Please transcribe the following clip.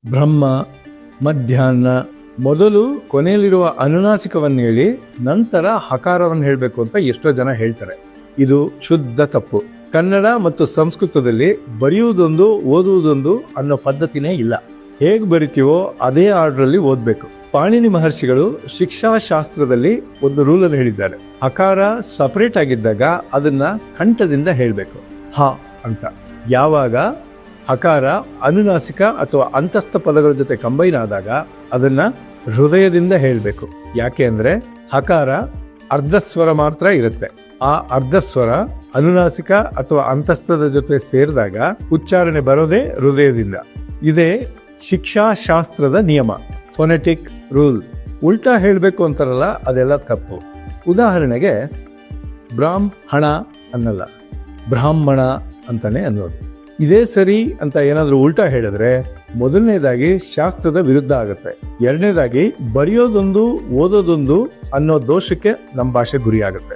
ಬ್ರಹ್ಮ, ಮಧ್ಯಾಹ್ನ. ಮೊದಲು ಕೊನೆಯಲ್ಲಿರುವ ಅನುನಾಸಿಕವನ್ನು ಹೇಳಿ ನಂತರ ಹಕಾರವನ್ನು ಹೇಳಬೇಕು ಅಂತ ಎಷ್ಟೋ ಜನ ಹೇಳ್ತಾರೆ. ಇದು ಶುದ್ಧ ತಪ್ಪು. ಕನ್ನಡ ಮತ್ತು ಸಂಸ್ಕೃತದಲ್ಲಿ ಬರೆಯುವುದೊಂದು ಓದುವುದೊಂದು ಅನ್ನೋ ಪದ್ಧತಿನೇ ಇಲ್ಲ. ಹೇಗೆ ಬರಿತೀವೋ ಅದೇ ಆರ್ಡ್ರಲ್ಲಿ ಓದಬೇಕು. ಪಾಣಿನಿ ಮಹರ್ಷಿಗಳು ಶಿಕ್ಷಾಶಾಸ್ತ್ರದಲ್ಲಿ ಒಂದು ರೂಲನ್ನು ಹೇಳಿದ್ದಾರೆ. ಹಕಾರ ಸಪರೇಟ್ ಆಗಿದ್ದಾಗ ಅದನ್ನ ಕಂಠದಿಂದ ಹೇಳಬೇಕು, ಹ ಅಂತ. ಯಾವಾಗ ಹಕಾರ ಅನುನಾಸಿಕ ಅಥವಾ ಅಂತಸ್ಥ ಪದಗಳ ಜೊತೆ ಕಂಬೈನ್ ಆದಾಗ ಅದನ್ನ ಹೃದಯದಿಂದ ಹೇಳಬೇಕು. ಯಾಕೆ ಅಂದ್ರೆ ಹಕಾರ ಅರ್ಧಸ್ವರ ಮಾತ್ರ ಇರುತ್ತೆ. ಆ ಅರ್ಧಸ್ವರ ಅನುನಾಸಿಕ ಅಥವಾ ಅಂತಸ್ಥದ ಜೊತೆ ಸೇರಿದಾಗ ಉಚ್ಚಾರಣೆ ಬರೋದೇ ಹೃದಯದಿಂದ. ಇದೇ ಶಿಕ್ಷಾಶಾಸ್ತ್ರದ ನಿಯಮ, ಫೊನೆಟಿಕ್ ರೂಲ್. ಉಲ್ಟಾ ಹೇಳಬೇಕು ಅಂತಾರಲ್ಲ, ಅದೆಲ್ಲ ತಪ್ಪು. ಉದಾಹರಣೆಗೆ ಬ್ರಾಹ್ಮಣ ಅನ್ನಲ್ಲ, ಬ್ರಾಹ್ಮಣ ಅಂತಾನೆ ಅನ್ನೋದು. ಇದೇ ಸರಿ ಅಂತ ಏನಾದರೂ ಉಲ್ಟಾ ಹೇಳಿದ್ರೆ ಮೊದಲನೇದಾಗಿ ಶಾಸ್ತ್ರದ ವಿರುದ್ಧ ಆಗುತ್ತೆ. ಎರಡನೇದಾಗಿ ಬರೆಯೋದೊಂದು ಓದೋದೊಂದು ಅನ್ನೋ ದೋಷಕ್ಕೆ ನಮ್ಮ ಭಾಷೆ ಗುರಿಯಾಗುತ್ತೆ.